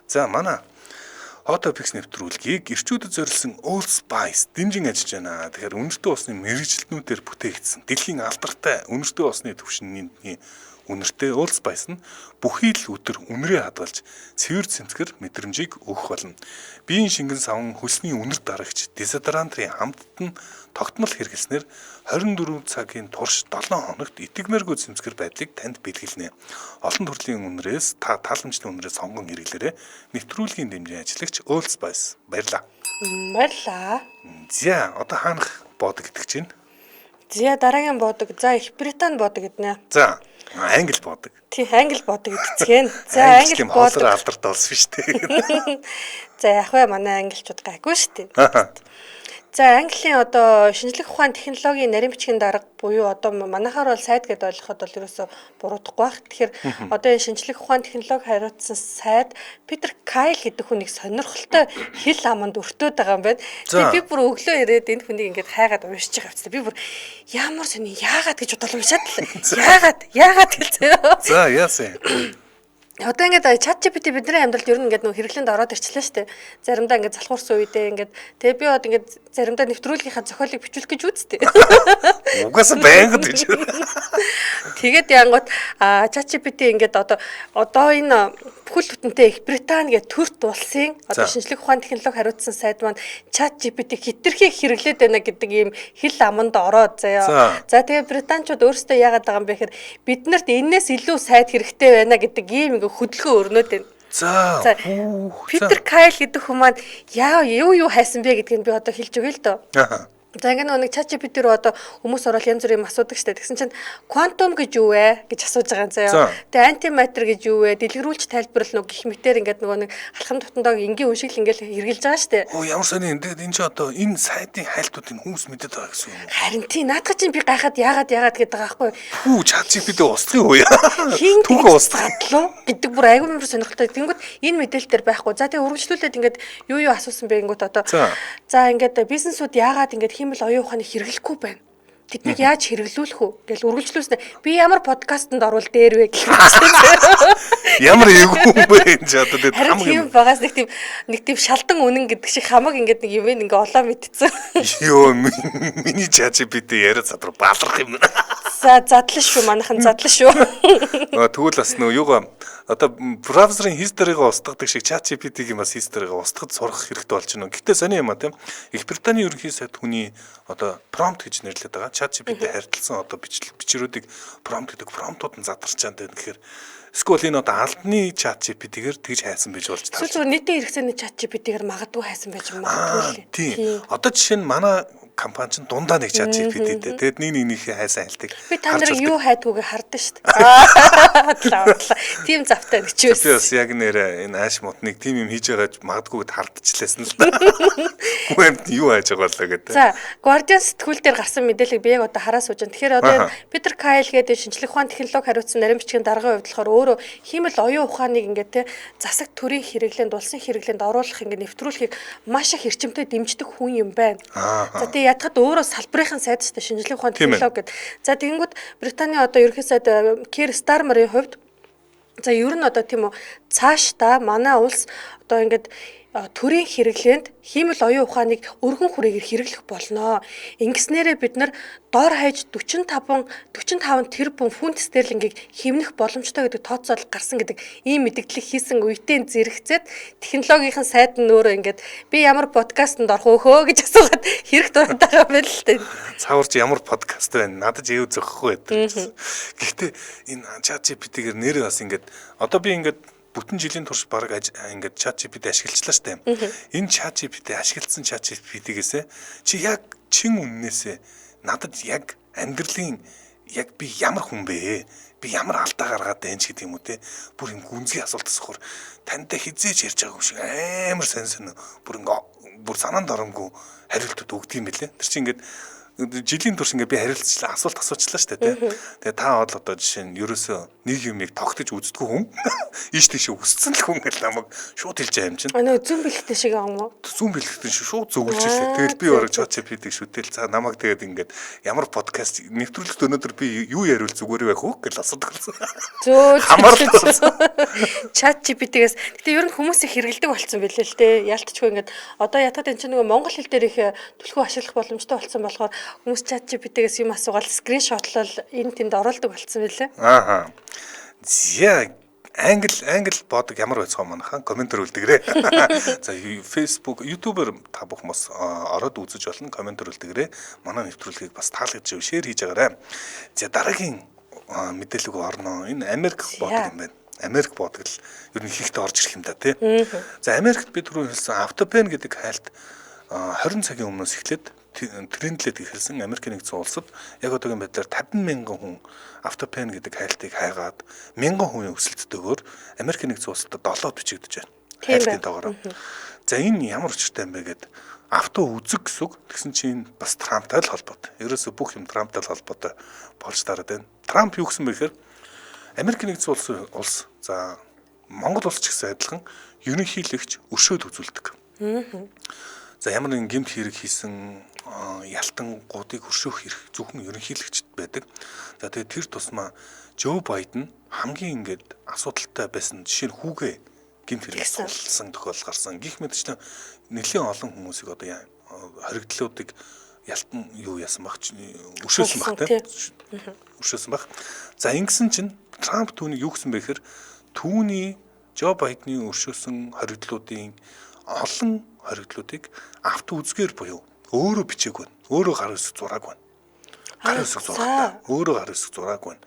За манай Hot Topics нэвтрүүлгийг эрчүүдэд зориулсан Old Spice дэмжин ажиллаж байна. Тэгэхээр үнэртэй усны мэргэжилтнүүдээр бүтээгдсэн дэлхийн алдартай үнэртэй усны түвшинний үнэртэй Old Spice нь бүхий л өдөр үнрээ хадгалж цэвэр цэмцгэр мэдрэмжийг өгөх болно. Биеийн шингэн савн хөлсний үнэр дарагч дезодорантрын хамтд нь тогтмол хэрэглэснээр 24 цагийн турш 7 хоногт итгэмээргүй цэмцгэр байдлыг танд бэлгэлнэ. Олон төрлийн үнрээс тааламжны үнрээс сонгон хэрэглээрэй. Нэвтрүүлгийн дэмжин ажиллагч Old Spice баярлаа. Баярлаа. За одоо хаанах боодог гэдэг чинь? За дараагийн боодог. За Их Британь боодог гэднэ. За англи боодог. Тийм англи боодог гэдцгэн. За англи боодог алдартай болсон шүү дээ. За яг бай манай англичууд гайгүй шүү дээ. За Английн одоо шинжлэх ухаан технологийн нарийн бичгийн дарга буюу одоо манайхаар бол сайд гэдээ ойлгоход бол ерөөсө буруудахгүй байх. Тэгэхээр одоо энэ шинжлэх ухаан технологи хариуцсан сайд Питер Кайл гэдэг хүн нэг сонирхолтой хэл аманд өртөөд байгаа юм байна. Тэгээ би бүр өглөө ирээд энэ хүнийг ингээд хайгаад уншиж байгаа хэвчээ. Би бүр ямар сони яагаад гэж бодлоо уншаад л. Яагаад гэлцээ. За яасан. Одоо ингээд ChatGPT бидний амьдралд ер нь ингээд нөх хэрэглээнд ороод ирчлээ шүү дээ. Заримдаа ингээд залхуурсан үедээ ингээд тэгээ би одоо ингээд заримдаа нэвтрүүлгийнхаа зохиолыг бичүүлэх гэж үзтээ. Угаасаа байнгут гэж. Тэгээд янгот ChatGPT ингээд одоо энэ бүхэл бүтэнтэй Их Британь гэх төрт улсын одоо шинжлэх ухааны технологи хариуцсан сайд маань ChatGPT хитрхийг хэрэглээд байна гэдэг ийм хэл аманд ороод заяа. За тэгээ британчууд өөрсдөө яагаад байгаа юм бэ гэхээр биднэрт энээс илүү сайд хэрэгтэй байна гэдэг ийм ингээ хөдөлгөөн өрнөд байна. За Питер Кайл гэдэг хүмүүс маань юу хайсан бэ гэдгийг би одоо хэлж өгье л дөө. За ингэ нэг ChatGPT рүү одоо хүмүүс ороод янз бүрийн асуудаг штэ. Тэгсэн чинь quantum гэж юу вэ гэж асууж байгаа юм заяа. Тэгээ antimatter гэж юу вэ? Дэлгэрүүлж тайлбарлал нөгөө гих мэтэр ингээд нөгөө нэг алхам тутандааг энгийн үшиг л ингээд хэрглэж байгаа штэ. Оо ямар сони энэ ч одоо энэ сайтын хайлтуудыг хүмүүс мэдээд байгаа гэсэн юм. Харин тий наадах чинь би гайхаад яагаад гэдэг байгаа байхгүй. Хүү ChatGPT устгах уу яа? Хин түүх устгадлаа гэдэг бүр айгүй мөр сонирхолтой. Тэнгүүд энэ мэдээлэл дээр байхгүй. За тэгээ үргэлжлүүлээд ингээд юу асуусан бэ гингүүд одоо. За ингээд бизнесүүд яагаад ингээд хиймэл оюун ухааны хэрэглэхгүй байна. Тэднийг яаж хэрэглүүлэх үү гэж үргэлжлүүлсэн. Би ямар подкастэнд орвол дээр вэ гэх юм. Ямар эвгүй бэ энэ ч одоо тэгээд хамаг юм багаас нэг тийм шалдан үнэн гэдэг шиг хамаг ингээд нэг юм ингээ олоо мэдсэн. Йоо миний ChatGPT яриа задруу баалрах юм. За задлаа шүү манайхан задлаа шүү. Тэгвэл бас нөө юугаа одоо браузерын history-г устгадаг шиг ChatGPT-гийн бас history-г устгаж сурах хэрэгтэй болж байна. Гэхдээ сони юм а тийм. Их Британий ерөнхий сайд хүний одоо prompt гэж нэрлэдэг байгаа. ChatGPT харьцсан одоо бичрүүдийг prompt гэдэг промптууд нь задарч байгаа юм тэгэхээр эсвэл энэ одоо албаны ChatGPT-гээр тэгж хайсан байж болж таа. Эсвэл нийтийн хэрэгцээний ChatGPT-гээр магадгүй хайсан байж магадгүй л. Тийм. Одоо жишээ нь манай компани ч дундаа нэг ChatGPT дээ. Тэгэд нэгнийхээ хайсан айлтыг би та нарыг юу хайдгүйгээ хардсан шүү дээ. Тийм завтай гэж байсан. Би бас яг нэрээ энэ ааш мутныг тийм юм хийж байгааж магадгүйд хардчихлээсэн л да. Гүмд юу хайж байгаа болоо гэдэг. За, Guardian сэтгүүл дээр гарсан мэдээллийг би яг одоо хараа сууж байна. Тэгэхээр одоо Peter Kyle гэдэг шинжлэх ухааны технологи хариуцсан нарийн бичгийн даргын хувьд болохоор өөрөө хиймэл оюун ухааныг ингээд те засаг төрийн хэрэглээнд улсын хэрэглээнд оруулах ингээд нэвтрүүлэхийг маш их эрчимтэй дэмждэг хүн юм байна. За тэгээ ядахад өөрөө салбарын сайд шүү дээ шинжлэх ухааны технологи гэдэг. За тэгэнгүүт Британий одоо ерөнхий сайд Keir Starmer-ийн хувьд за ер нь одоо тийм үү цаашдаа манай улс одоо ингээд төрийн хэрэглээнд хиймэл оюун ухааныг өргөн хүрээгээр хэрэглэх болно. Ингэснээрээ бид нар дор хаяж 45 тэрбум фунт стерлингийг хэмнэх боломжтой гэдэг тооцоол гарсан гэдэг ийм мэдээлэл хийсэн үетэй зэрэгцээд технологийн сайд нь өөрөө ингээд би ямар подкастэнд орох өөхөө гэж асуугаад хэрэг дураад байгаа байл л дээ. Цааварч ямар подкаст байна? Надад аяв зөхгүй байдаг. Гэхдээ энэ ChatGPT-гээр нэр бас ингээд одоо би ингээд бүтэн жилийн турш баг ингээд ChatGPT ашиглажлаа штэ. Энэ ChatGPT ашигласан ChatGPT-гээс чи яг чин үннээсээ надад яг амьдралын яг би ямар хүн бэ? Би ямар алдаа гаргаад байна ч гэдэг юм уу те. Бүр юм гүнзгий асуулт асуухаар тантай хизээж ярьж байгаа юм шиг амар сонь бүр санаанд оромгүй хариултууд өгд юм бэлээ. Тэр чинь ингээд жилийн турш ингээ би харилцлаа асуулт асуучлаа шүү дээ тий. Тэгээ та бол одоо жишээ нь ерөөсөө нэг юмыг тогтож үздэггүй хүн ийш тийш өссөн л хүн гэл намайг шууд хэлж байгаа юм чинь. Зүүн бэлэгтэй шиг аа юм уу? Зүүн бэлэгтэй шууд зөвлөж илээ. Тэгэл би орог ChatGPT-г шүтэл за намайг тэгээд ингээд ямар подкаст нэвтрүүлэгт өнөөдөр би юу яриул зүгээр байх уу гэж асуудаг болсон. Зөө ChatGPT-гээс гэтээ ер нь хүмүүс их хэрэгэлдэг болсон билээ л дээ. Ялтчгүй ингээд одоо ятад энэ чинь нөгөө монгол хэл дээр их түлхүү ашиглах боломжтой болсон болохоор хүмүүс ChatGPT-гээс юм асуугаад скриншотлол энэ тэнд оруулдаг болсон байлээ. Ааха. Зя англ бодог ямар байцгаа манайхан комментэр үлдгэрээ. За Facebook, YouTube-ээр та бүх хүмүүс ороод үзэж болно, комментэр үлдгэрээ. Манай нэвтрүүлгийг бас таалагдж шеэр хийж байгаарай. За дараагийн мэдээлэл орно. Энэ Америк бодог юм байна. Америк бодог л ер нь ихтэй орж ирэх юм да тий. За Америкт бид түрүү хэлсэн автоpen гэдэг хайлт 20 цагийн өмнөөс эхлээд трендлээд эхэлсэн. Америкийн нэгдсэн улсад яг одоогийн байдлаар 50,000 хүн автоpen гэдэг хайлтыг хайгаад 1000 хүн өсөлттэйгээр Америкийн нэгдсэн улсад 7-д бичигдэж байна. Хайлтын доогоор. За энэ ямар учиртай юм бэ гэд авто үзэг гэсэн үг. Тэгсэн чинь бас Трамптай л холбоотой. Ерөөсө бүх юм Трамптай л холбоотой болж тараад байна. Трамп юу гэсэн бэ гэхээр Америкийн нэгдсэн улс за Монгол улс ч гэсэн адилхан ерөнхийлөгч өршөөд үзүүлдэг. За ямар нэгэн гэмт хэрэг хийсэн ялтангуудыг өршөөх хэрэг зөвхөн ерөнхийлөгчд байдаг. За тэгээд тэр тусмаа Жо Байден хамгийн ингээд асуудалтай байсан жишээ нь хүүгээ гэмт хэрэгс болсон тохиолдол гарсан. Гэх мэтчлэн нэлээд олон хүмүүсийг одоо хоригдлуудыг ялтан юу яасан баг өршөөсөн баг тийм өршөөсөн баг. За ингэсэн чинь Трамп түүнийг юу гэсэн бэ гэхээр түүний Жо Байдны өршөөсөн хоригдлуудын олон хоригдлуудыг авто үзгээр буюу өөрөө бичээг байна. Өөрөө гар үсэг зураг байна. Гар үсэг зурагтай. Өөрөө гар үсэг зураг байна.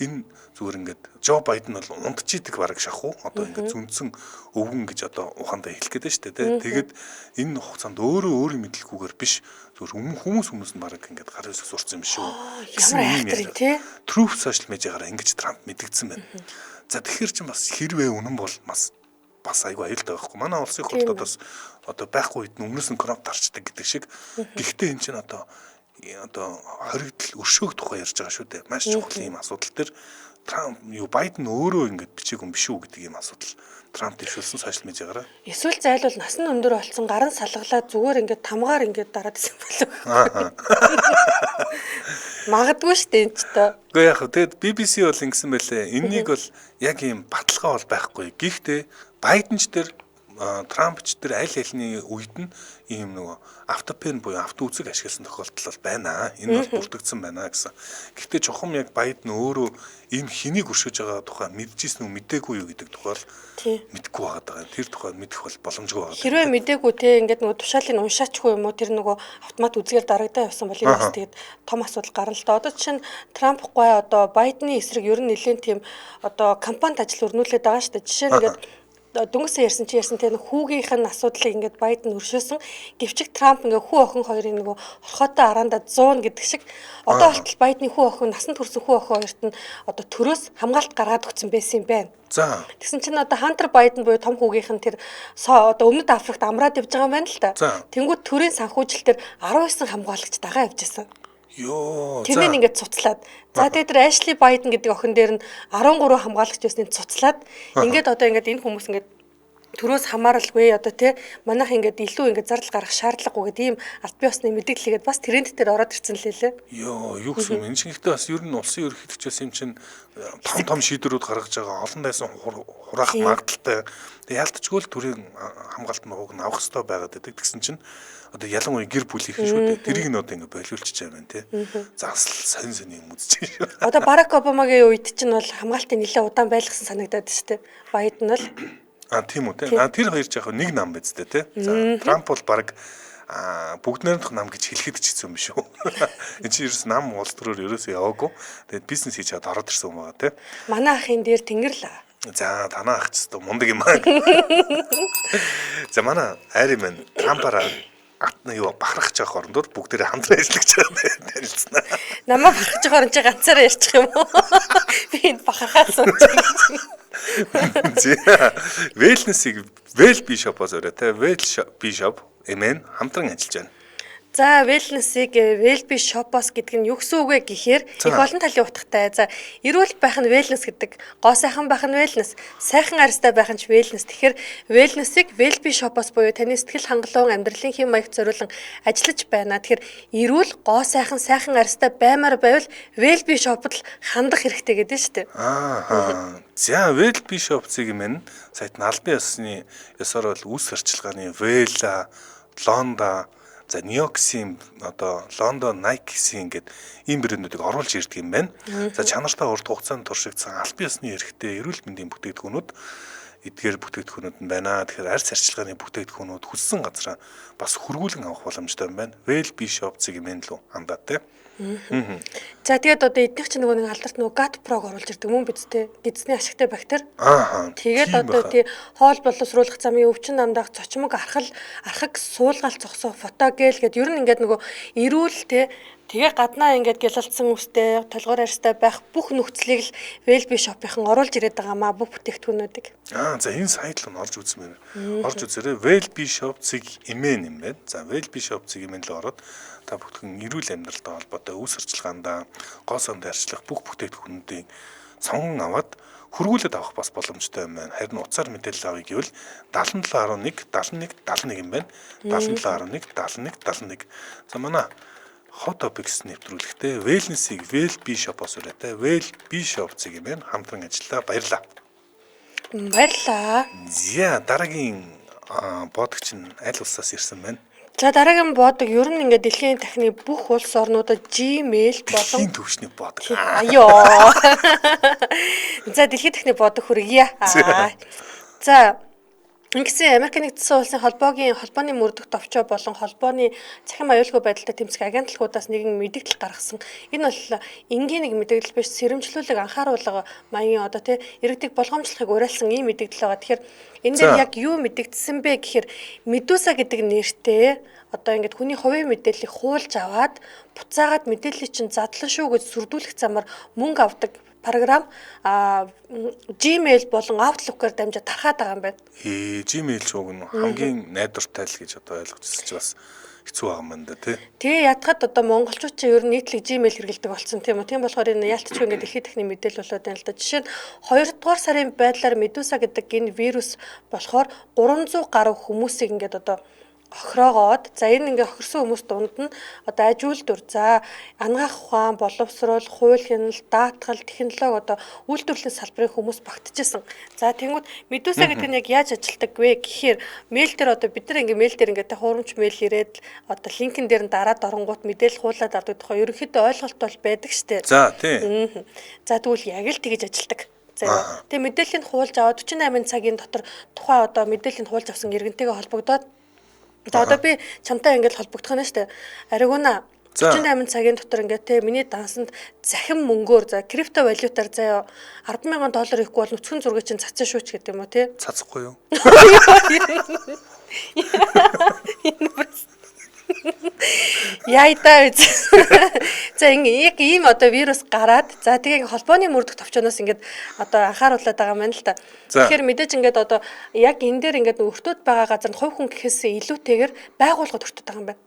энэ зүгээр ингээд Жо Байден бол унтчихийдэг бараг шахуу одоо ингээд зүнцэн өвгөн гэж одоо ухаандаа хэлэх гээд байна шүү дээ. Тэгээд энэ хугацаанд өөрийн мэдлэггүйгээр биш зүгээр хүмүүс нь бараг ингээд гар үсэг сурцсан юм шүү. Ямар айхтар тий. Truth social media-гаар ингэж Трамп мэдгдсэн байна. За тэгэхээр чи бас хэрвээ үнэн бол бас айгүй аюултай байхгүй. Манай улсын хурлуудаас одоо байхгүй үед өмнөөс нь кроп тарчдаг гэдэг шиг. Гэхдээ энэ чинь одоо хоригдл өршөөх тухай ярьж байгаа шүү дээ. Маш чухал юм асуудал төр Трамп Байден өөрөө ингэж бичээгүй юм биш үү гэдэг юм асуудал. Трамп дэвшүүлсэн сошиал медиагаараа. Эсвэл зайлвал нас нь өндөр болсон гарын салгалаад зүгээр ингээд тамгаар ингээд дараад исэн болов. Магадгүй шүү дээ энэ ч тоо. Гэхдээ яг тэгэд BBC бол ингэсэн байлээ. Энэнийг бол яг юм баталгаа бол байхгүй. Гэхдээ Байденч дээр Трампч дээр аль алины үед нь ийм нөгөө автопен буюу авто үзэг ашигласан тохиолдол бол байна. Энэ бол бүрдэгдсэн байна гэсэн. Гэхдээ чухам яг Байден өөрөө ийм хэнийг өршөж байгаа тухай мэдчихсэн үү мэдээгүй юу гэдэг тухай мэдгүй байгаа. Тэр тухай мэдэх бол боломжгүй байгаа. Хэрвээ мэдээгүй те ингээд нөгөө тушаалыг уншаачгүй юм уу тэр нөгөө автомат үзгээр дарагдаа явсан бол энэ бас тэгээд том асуудал гарна л да. Одоо чинь Трамп гой одоо Байдены эсрэг ер нь нэлээд тийм одоо кампанит ажил өрнүүлээд байгаа шүү дээ. Жишээ нь ингээд дөнгөсөө ярьсан тийм хүүгийнх нь асуудлыг ингээд Байден өршөөсөн. Гэвч Трамп ингээд хүү охин хоёрын нөгөө орхиотой араанда 100 гэдэг шиг одоо болтол Байдены хүү охин насанд хүрсэн хүү охин хоёрт нь одоо төрөөс хамгаалт гаргаад өгсөн байсан юм байна. За. Тэгсэн чинь одоо Хантер Байден буюу том хүүгийнх нь тэр одоо Өмнөд Африкт амраад явж байгаа юм байна л да. Тэнгүүд төрийн санхүүжилтээр 19 хамгаалагч дагаа явжсэн. Йоо. Тэрнийг ингээд цуцлаад. За тэгээд тэр Ashli Biden гэдэг охин дээр нь 13 хамгаалагч байсныг цуцлаад. Ингээд одоо ингээд энэ хүмүүс ингээд төрөөс хамааралгүй одоо тий манайх ингээд илүү ингээд зардал гаргах шаардлагагүй гэдэг ийм аль бие усны мэдээлэлгээд бас тренд дээр ороод ирсэн л лээ. Йоо, юу гэсэн юм. Энэ шингэхдээ бас ер нь улсын ерөнхийлөгчөөс юм чинь том шийдвэрүүд гаргаж байгаа олон дайсан хураах магадaltaй. Тэгээ яалтчгүй л төрийн хамгаалт нууг нь авах хэрэгтэй байгаад байдаг. Тэгсэн чинь одоо ялангуяа гэр бүлийнхэн шүү дээ. Тэрийг нь одоо ингээд болиулчихж байгаа юм тий. Загсал сонь юм үзэж шүү. Одоо Барак Обамагийн үед чинь бол хамгаалтын нэлээд удаан байлгасан санагдаад шүү дээ. Байден бол тийм үү те. Тэр хоёр яг нэг нам биз дээ те. За Трамп бол баг бүгд найрамдах нам гэж хэлэхэд ч хэцүү юм шүү. Энд чинь ерөөс нам улс төрөөр ерөөсөө яваагүй. Тэгээд бизнес хийж чад ороод ирсэн юм байгаа те. Манай ахын дээр тэнгэрлээ. За танаа ах ч гэсэн мундаг юм аа. За манай айрын мэн Трампаараа атна юу бахархаж байгаа орондор бүгдээрээ хамтран ажиллаж байгаа танилцсан. Намаа бахархаж байгаа орон чи ганцаараа ярьчих юм уу? Би энд бахархаасан чинь. Wellness-ийг Well Bishop-оос өрөө те. Well Bishop эмэн хамтран ажиллаж байна. За wellness-ийг Well Bishop-оос гэдэг нь юу гэсэн үг вэ гэхээр их олон талын утгатай. За эрүүл байх нь wellness гэдэг, гоо сайхан байх нь wellness, сайхан арьстай байх нь wellness. Тэгэхээр wellness-ийг Well Bishop-оос буюу таны сэтгэл хангалуун амьдралын хэм маягт зориулан ажиллаж байна. Тэгэхээр эрүүл, гоо сайхан арьстай баймаар байвал Well Bishop-д хандах хэрэгтэй гэдэг нь шүү дээ. За Well Bishop-цыг юм сайт нь албан ёсны ёсоор бол үс харчилгааны Well, Londa за Ньюксийн одоо Лондон Найксийн гэдэг ийм брэндүүдийг оруулж ирдэг юм байна. За чанартай урт хугацаанд туршигдсан албан ёсны эрхтэй эрүүл мэндийн бүтээгдэхүүнүүд эдгээр бүтээгдэхүүнүүд нь байна. Тэгэхээр арьс арчилгааны бүтээгдэхүүнүүд хүссэн газараа бас хөргүүлэн авах боломжтой юм байна. Well Bishop цэг юм лүү хандаа те. За тэгээд одоо эднийх чинь нөгөө нэг алдарт нөгөө Gut Pro-г оруулж ирдэг мөн биз дээ. Эзний ашигтай бактери. Тэгээд одоо тий хоол боловсруулах замын өвчин намдаах цочмог архаг суулгаал зогсоо фотогел гэдэг ер нь ингээд нөгөө эрүүл тий тэгээ гаднаа ингээд гялалцсан үстэй толгоор арьстай байх бүх нөхцөлийг л Well Bishop-ийн оруулж ирээд байгаа маа бүх бүтээгдэхүүнүүдийг. За энэ сайт руу орж үзмээр. Орж үзээрэй. Well Bishop цэг имэн юм байна. За Well Bishop цэг имэн л ороод та бүхэн эрүүл амьдралтай холбоотой үс харчилгаанда гоо сонд арчлах бүх бүтээгдэхүүнүүдийг сонгон аваад хөргүүлээд авах бас боломжтой юм байна. Харин утсаар мэдээлэл авъя гэвэл 7711 71 71 юм байна. 7711 71 71. За манай Hot Topics нэвтрүүлэгтээ Wellness-ийг Well Bishop-оос өрөөтэй Well Bishop цэг юм байна. Хамтран ажиллаа. Баярлалаа. Баярлалаа. За дараагийн бодогч нь аль улсаас ирсэн байна? За дараагийн бодог ер нь ингээд дэлхийн тахны бүх улс орнуудад Gmail болон төвшний бодог. Айоо. За дэлхийн тахны бодог хүргье. За Ингэсэн Америк нэгдсэн улсын холбооны мөрдөх товчоо болон холбооны цахим аюулгүй байдалтай тэмцэх агентлагуудаас нэгэн мэдээлэл гаргасан. Энэ бол энгийн нэг мэдээлэл биш, сэрэмжлүүлэг анхааруулга маягийн одоо тий иргэдэг болгоомжлохыг уриалсан ийм мэдээлэл байгаа. Тэгэхээр энэ дээр яг юу мэдэгдсэн бэ гэхээр Медуса гэдэг нэртэй одоо ингээд хүний хувийн мэдээллийг хуулж аваад буцаагаад мэдээллийг чинь задлан шүү гэж сүрдүүлэх замаар мөнгө авдаг програм Gmail болон Outlook-аар дамжаад тархаад байгаа юм байна. Gmail ч уг нь хамгийн найдвартай л гэж одоо ойлгож бас хэцүү байгаа юм байна тий. Тэгээ ятгаад одоо монголчууд ч ер нь нийтлэг Gmail хэрэглэдэг болсон тийм үү. Тийм болохоор энэ яалтчгүй ингээд дэлхийн техникийн мэдээлэл болоод байна л да. Жишээ нь 2 дугаар сарын байдлаар Медуса гэдэг энэ вирус болохоор 300 гаруй хүмүүсийг ингээд одоо охироогоод за энэ ингээ охирсон хүмүүс дунд нь одоо аж үйлдвэр за ангаах ухаан боловсрол хууль хяналт даатгал технологи одоо үйлдвэрлэлийн салбарын хүмүүс багтчихсан. За тэнгууд Медуса гэдэг нь яг яаж ажилтдаг вэ гэхээр мэйл дээр одоо бид нар ингээ мэйл дээр ингээ хуурамч мэйл ирээд одоо линкэн дээр нь дараад оронгууд мэдээлэл хуулаад авдаг тухай ерөнхийдөө ойлголт бол байдаг штэ. За тий. За тэгвэл яг л тэгж ажилтдаг. За тэгээ мэдээллийг хуулж аваад 48 цагийн дотор тухайн одоо мэдээллийг хуулж авсан иргэнтэйгээ холбогдоод за одоо би чамтай ингээд холбогдох нь шүү дээ. Аригуна 48 цагийн дотор ингээд те миний дансанд захин мөнгөөр за крипто валютаар заяа $10,000 ихгүй бол нүцгэн зургийг чинь цацсан шүү ч гэдэг юм уу те. Цацахгүй юу? Яйдаа үз. За яг ийм одоо вирус гараад за тэгээ холбооны мөрдөх товчоноос ингээд одоо анхааруулад байгаа юм байна л та. Тэгэхээр мэдээж ингээд одоо яг энэ дээр ингээд өртөөд байгаа газар нь хувь хүн гэхээсээ илүүтэйгээр байгууллагууд өртөөд байгаа юм байна.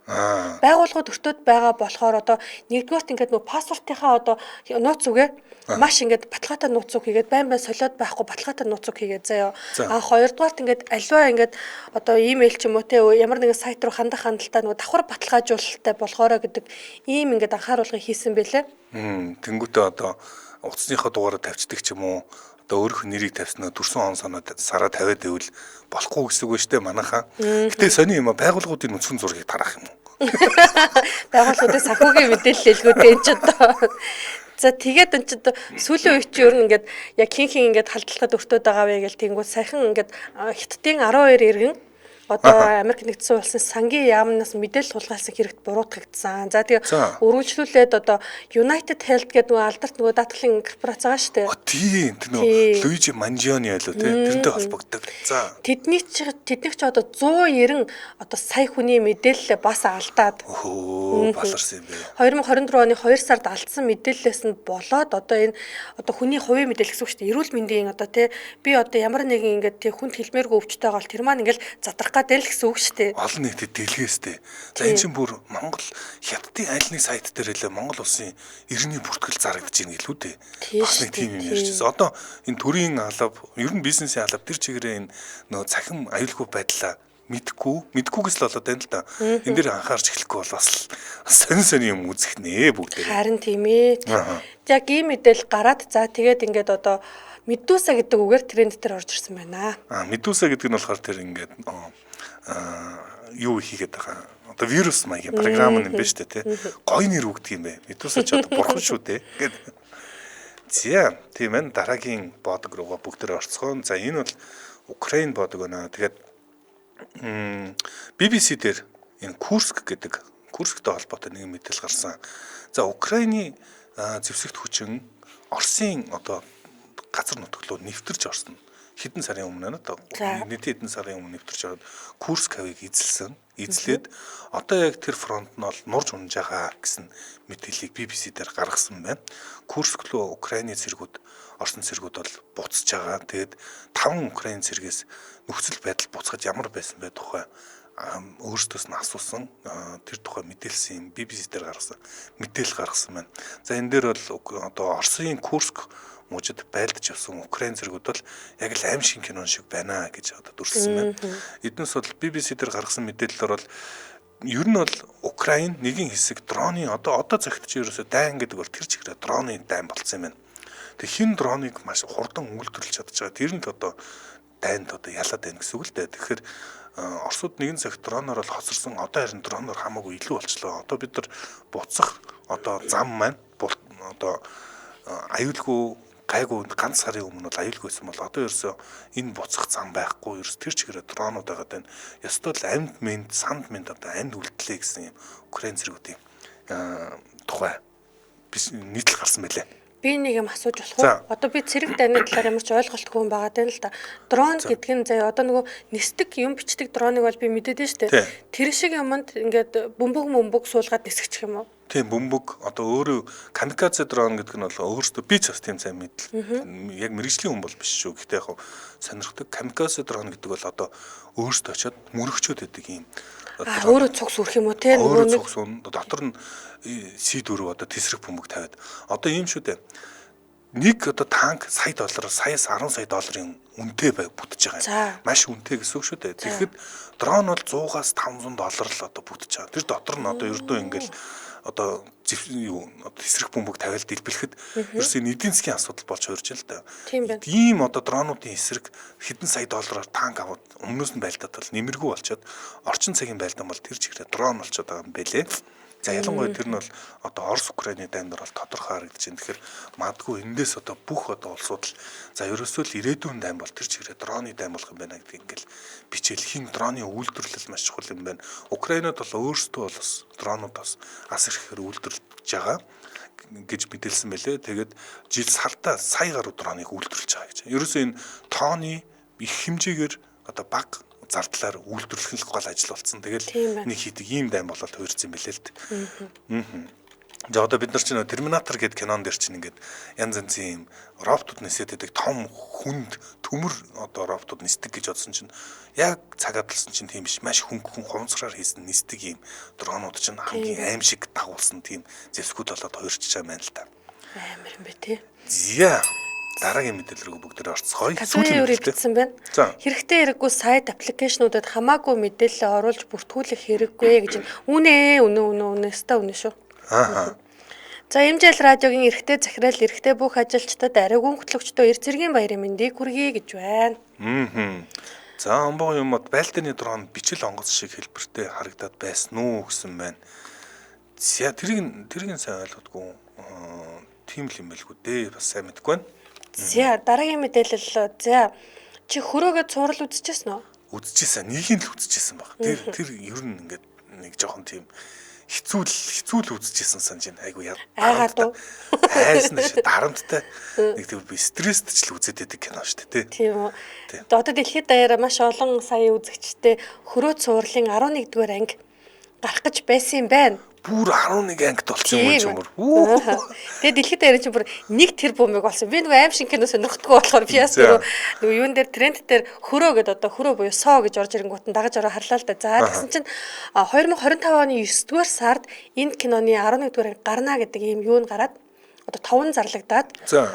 Байгууллагууд өртөөд байгаа болохоор одоо нэгдүгээрт ингээд нөгөө паспортынхаа одоо нууц үгээ маш ингээд баталгаатай нууц үг хийгээд байн солиод байхгүй баталгаатай нууц үг хийгээд заяа. Хоёрдугаарт ингээд альва ингээд одоо имэйл ч юм уу те ямар нэгэн сайт руу хандах хандлтаа нөгөө давхар баталгаажуулалттай болохоороо гэдэг ийм ингээд анхааруулгыг хийсэн байлээ. Тэнгүүтээ одоо утасныхаа дугаараа тавьчихдаг ч юм уу одоо өөрөх нэрийг тавьснаа төрсөн он санаад сараа тавиад ивэл болохгүй гэсэн үг шүү дээ манайхаа. Гэтэ сони юм а байгууллагуудын нүцгэн зургийг тарах юм уу? Байгууллагуудын санхүүгийн мэдээлэл хэлгүүтэй энэ ч одоо за тэгээд энэ ч сүүлийн үед чи ер нь ингээд яг хин ингээд халдлагад өртөөд байгаа вэ гэл тэнгууд сайхан ингээд хиттийн 12 иргэн одоо Америк нэгдсэн улсын сангийн яамнаас мэдээлэл хулгайлсан хэрэгт буруутгагдсан. За тэгээ өргөжлүүлээд одоо United Health гэдэг нөгөө алдарт нөгөө даатгалын корпорац байгаа шүү дээ. Тийм тэр нөгөө Луижи Манжиони байлуу тий тэрнтэй холбогддог. За тэдний ч одоо 190 одоо сая хүний мэдээлэл бас алдаад. Баларсан юм бэ. 2024 оны 2 сард алдсан мэдээллээс нь болоод одоо энэ одоо хүний хувийн мэдээлэл гэсэн үг шүү дээ. Эрүүл мэндийн одоо тий би одоо ямар нэгэн ингээд тий хүнд хэлмээргүй өвчтэй байгаа бол тэр маань ингээл задрах гадэл гэсэн үг шүү дээ. Олон нийтэд дэлгээстэй. За энэ чинь бүр Монгол хятадын аль нэг сайт дээр хэлээ Монгол улсын иргэний бүртгэл зарагдаж ийн гэлүү дээ. Бас нэг тийм юм ярьжсэн. Одоо энэ төрийн алба, ер нь бизнесийн алба тэр чигээрээ энэ нөө цахим аюулгүй байдлаа мэдхгүйгээс л болоод байна л да. Энэ дээр анхаарч эхлэхгүй бол бас сонь юм үзэх нэ бүгдээ. Харин тийм ээ. Яг ийм мэдээлэл гараад за тэгээд ингээд одоо Медуса гэдэг үгээр тренд дээр орж ирсэн байна. Медуса гэдэг нь болохоор тэр ингээд юу хийгээд байгаа. Одоо вирус маягийн програм юм байна шүү дээ, тий. Гой нэр өгдөг юм бэ. Медуса ч одоо бурхан шүү дээ. Гэт. За, тийм ээ дараагийн бодог руугаа бүгдээр орцгоон. За энэ бол Украин бодог байна. Тэгээд BBC дээр энэ Курск гэдэг Курсктэй холбоотой нэгэн мэдээлэл гарсан. За Украины зэвсэгт хүчин Оросын одоо газар нутглуу нэвтэрч орсон. Хэдэн сарын өмнө одоо нийт хэдэн сарын өмнө нэвтэрч ороод Курск хавийг эзлээд одоо яг тэр фронт нь бол нурж унж байгаа гэсэн мэдээллийг BBC дээр гаргасан байна. Курск руу Украины цэргүүд Оросын цэргүүд бол буцаж байгаа. Тэгээд 5 Украины цэргээс нөхцөл байдал буцахад ямар байсан бай тухай өөрсдөөс нь асуусан тэр тухай мэдээлсэн BBC дээр гаргасан мэдээлэл гаргасан байна. За энэ дээр бол одоо Оросын Курск мужид байлдаж явсан Украин зэргүүд бол яг л аим шиг кинон шиг байна гэж одоо дүрссэн байна. Эднээс бол BBC дээр гаргасан мэдээлэлээр бол ер нь бол Украин нэгэн хэсэг дроны одоо захидч ерөөсөө дайн гэдэг бол тэр чигээр дроны дайн болцсон юм байна. Тэг хин дроныг маш хурдан үйлдвэрлэж чадж байгаа. Тэр нь одоо дайнд одоо ялаад байна гэсэн үг л дээ. Тэгэхээр Оросууд нэгэн цагт дроноор бол хоцорсон. Одоо харин дроноор хамаагүй илүү болчлоо. Одоо бид нар буцах одоо зам маань одоо аюулгүй гайгүй ганц сарын өмнө бол аюулгүйсэн бол одоо ерөөсөө энэ буцах зам байхгүй. Ерөөс тэр чигээрээ дронууд байгаад байна. Ёстой л амьд мэд, санд мэд одоо амьд үлдлээ гэсэн юм Украин зэргүүдийн тухай биш нийтлэл гарсан байлээ. Би нэг юм асууж болох уу? Одоо би цэрэг дайны талаар ямар ч ойлголтгүй юм байгаа тань л да. Дрон гэдэг нь заяа одоо нөгөө нисдэг юм бичдэг дроныг бол би мэдээд байна шүү дээ. Тэр шиг юмд ингээд бөмбөг суулгаад нисгчих юм уу? Тийм бөмбөг одоо өөрөө камикадзе дрон гэдэг нь бол өөрөөсөө би ч бас тийм сайн мэдл. Яг мэрэгжлийн хүн бол биш шүү. Гэхдээ яг сонирхдаг камикадзе дрон гэдэг бол одоо өөрөөсөө очиод мөрөгчөөд байдаг юм. Өөрөө цугс үрэх юм уу те нөгөө нэг цугс ун дотор нь C4 одоо тесрэг бөмбөг тавиад одоо ийм шүү дээ. Нэг одоо танк сая доллараар саяас 10 сая долларын үнэтэй бүтэж байгаа юм. Маш үнэтэй гэсэн үг шүү дээ. Тэгэхэд дрон бол 100-аас 500 доллар л одоо бүтэж байгаа. Тэр дотор нь одоо ердөө ингээл одоо тесрэг бөмбөг тавиал дэлбэлэхэд ерөөсөө эдийн засгийн асуудал болж хуурж л да. Ийм одоо дронуудын эсрэг хэдэн сая доллараар танк аваад өмнөөс нь байлдаад бол нэмэргүй болчиход орчин цагийн байлдаан бол тэр чигээрээ дрон болчиход байгаа юм бэлээ. За ялангуяа тэр нь бол одоо Орос Украины дайнаар бол тодорхой харагдаж байна. Тэгэхээр магадгүй эндээс одоо бүх одоо улсууд л за ерөөсөө л ирээдүйн дайн бол тэр чигээрээ дроны дайн болох юм байна гэдэг ингээл бичээл хин дроны үйлдвэрлэл маш чухал юм байна. Украинад бол өөрсдөө бол бас дронууд бас ас ирэхээр үйлдвэрлэж байгаа гэж мэдээлсэн байлээ. Тэгээд жил сартаа сая гаруй дроныг үйлдвэрлэж байгаа гэж. Ерөөсөө энэ тооны их хэмжээгээр одоо баг зардлаар үйлдвэрлэх гол ажил болсон. Тэгэл нэг хийдэг ийм дайм болоод хуурсан байлээ л дээ. За одоо бид нар чинь Терминатор гэдэг кинон дээр чинь ингээд янз янзын роботууд нисээд байдаг том хүнд төмөр одоо роботууд нисдэг гэж бодсон чинь яг цагаад талсан чинь тийм биш маш хөнгөн хонцраар хийсэн нисдэг ийм дронууд чинь хамгийн аимшиг дагуулсан тийм зэвсгүүд болоод хуурчиж байгаа юм л да. Амар юм бэ тий. Зя дараагийн мэдээлэл рүү бүгдээ орцгоё. Сүүлийн үрийг бичсэн байна. Хэрэгтэй хэрэггүй сайт аппликейшнуудад хамаагүй мэдээлэл оруулж бүртгүүлэх хэрэггүй гэж. Үнэ өстө үнэ шүү. За Эмжэл радиогийн эрэгтэй захирал эрэгтэй бүх ажилчдад ариун хөтлөгчдөө эрт цэргийн баярын мэндийг хүргэе гэж байна. За амбоо юмуд байлдааны дрон бичил онгоц шиг хэлбэртэй харагдаад байсан уу гэсэн байна. За тэрийг сайн ойлгодгүй тийм л юм байлгүй дээ. Бас сайн мэдгүй байна. За дараагийн мэдээлэл за чи хөрөөгөө цуврал үзчихсэн үү? Үзчихсэн. Нэгийг л үзчихсэн баг. Тэр ер нь ингээд нэг жоохон тийм хэцүүл үзчихсэн санаж байна. Айгу яа. Айсан дэше дарамттай нэг тийм би стресст ч л үзээд байдаг кино шүү дээ. Тийм үү. Одоо дэлхийд даяараа маш олон сая үзэгчтэй хөрөө цувралын 11-р анги гарах гэж байсан юм байна. Бүр 11 ангид болсон юм уу? Тэгээ дэлхийд даяар чинь бүр нэг тэр бөмбөг болсон. Би нөгөө аим шиг кино сонирхдаггүй болохоор фиаско нөгөө юун дээр тренд дээр хөрөө гэдэг одоо хөрөө буюу соо гэж орж ирэнгүүт нь дагаж ороо харлаа л да. За тэгсэн чинь 2025 оны 9-р сард энэ киноны 11-р анги гарна гэдэг ийм юу нь гараад одоо 5 зарлагдаад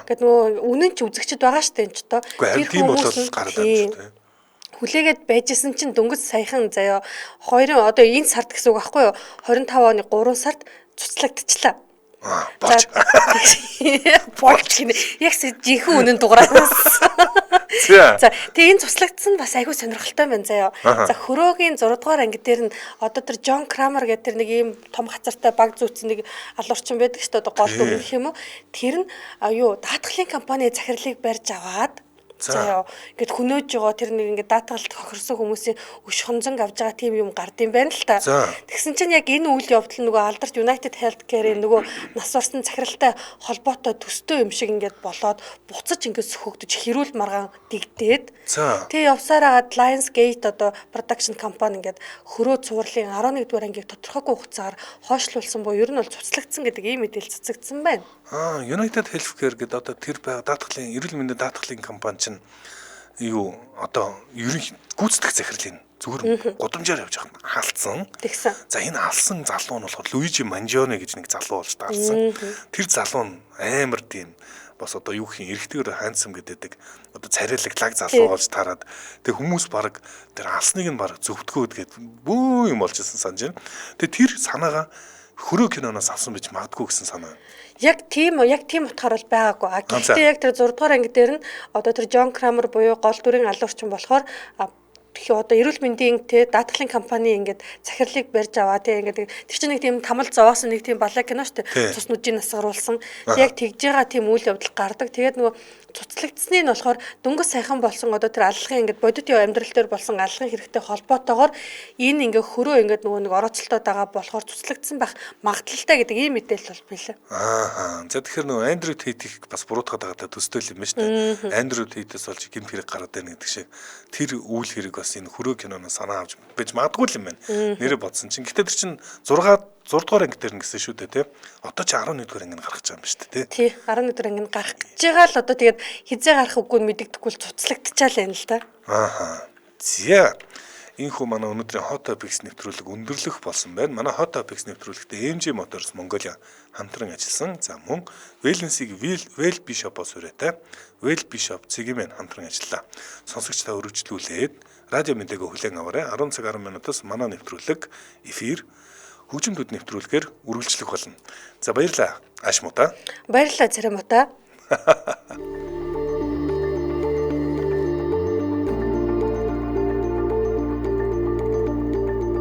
гэдэг нөгөө үнэн ч үзэгчд байгаа штэ энэ ч одоо тэр хүмүүс гараад байна шүү дээ. Хүлээгээд байжсэн чинь дөнгөж саяхан заяа 2 одоо энэ сард гэсэн үг аахгүй юу 25 оны 3 сард цуцлагдчихлаа. Болж гинэ. Яг жинхэнэ үнэн дугаараас. За тэгээ энэ цуцлагдсан бас айгүй сонирхолтой байна заяа. За хөрөөгийн 6 дугаар анги дээр нь одоо тэр Джон Крамер гэдэг тэр нэг ийм том хацартай баг зүүцэн нэг алуурчин байдаг шүү дээ одоо гол дүр гэх юм уу. Тэр нь юу даатгалын компани захирлыг барьж аваад заяа ингээд хөнөөж байгаа тэр нэг ингээд даатгалд хохирсон хүмүүсийн өш хонзонг авж байгаа тийм юм гардыг байна л та. Тэгсэн чинь яг энэ үйл явдал нөгөө алдарт United Healthcare-ийн нөгөө нас барсан захиралтай холбоотой төстэй юм шиг ингээд болоод буцаж ингээд сөхөгдөж хэрүүл маргаан дэгдээд тэгээ явсараад Lionsgate одоо production компани ингээд хөрөө цувралын 11-р ангийг тодорхойгүй хугацаагаар хойшлуулсан буюу ер нь бол цуцлагдсан гэдэг ийм мэдээлэл цэцэгдсэн байна. United Healthcare гэдэг одоо тэр даатгалын эрүүл мэндийн даатгалын компани чинь юу одоо ерөнхий гүйцэтгэх захирлын зүгээр гудамжаар явж байгаа хаалцсан. За энэ алсан залуу нь болохоор Луижи Манжионе гэж нэг залуу болж таарсан. Тэр залуу нь амар тийм бас одоо юу гэх юм эрэгтэйгээр хандсам гэдэг одоо царайлаглаг залуу болж таарад тэг хүмүүс баг тэр алсныг нь баг зөвтгөөд гээд бөө юм болж исэн санаж байна. Тэг тэр санаагаа хөрөө киноноос авсан байж магадгүй гэсэн санаа. Яг тийм утгаар бол байгаагүй. Гэхдээ яг тэр 6 дугаар анги дээр нь одоо тэр Джон Крамер буюу гол дүрийн алуурчин болохоор одоо эрүүл мэндийн те даатгалын компани ингээд захирлыг барьж аваа те ингээд тэр чинь нэг тийм тамал зовоосон нэг тийм балаа кино штэ цус нүжийн насгаруулсан яг тэгж байгаа тийм үйл явдал гардаг. Тэгээд нөгөө цуцлагдсны нь болохоор дөнгөж сайхан болсон одоо тэр аллагын ингээд бодит амьдрал дээр болсон аллагын хэрэгтэй холбоотойгоор энэ ингээд хөрөө ингээд нөгөө нэг орооцолтоод байгаа болохоор цуцлагдсан байх магадлалтай гэдэг ийм мэдээлэл бол билээ. За тэгэхээр нөгөө Андрю Тейтийг бас буруутгаад байгаа төстэй юм байна шүү дээ. Андрю Тейтээс болж гэмт хэрэг гараад байна гэдэг шиг тэр үйл хэрэг бас энэ хөрөө киноноос санаа авч байж магадгүй юм байна. Нэрээ бодсон чинь. Гэтэ тэр чинь 6 дугаар анги дээр ингэсэн шүү дээ тий. Одоо чи 11 дугаар анги гарах гэж байгаа юм байна шүү дээ тий. Тий 11 дугаар анги гарах гэж байгаа л одоо тэгээд хизээ гарах үгүй нь мэдэгдэхгүй л цуцлагдчихаа л байна л да. За энэхүү манай өнөөдрийн Hot Topics нэвтрүүлэг өндөрлөх болсон байна. Манай Hot Topics нэвтрүүлэгтээ AMG Motors Mongolia хамтран ажилласан. За мөн Wellness-ийг Well Bishop-оос үрээтэй Well Bishop цэгийн хамтран ажиллаа. Сонсогч та өргөжлүүлээд радио мэдээгээ хүлээн аваарай. 10 цаг 10 минутаас манай нэвтрүүлэг эфир хөгжимтүүд нэвтрүүлгээр үргэлжлэх болно. За баярлалаа. Ааш муута. Баярлалаа Царай муута.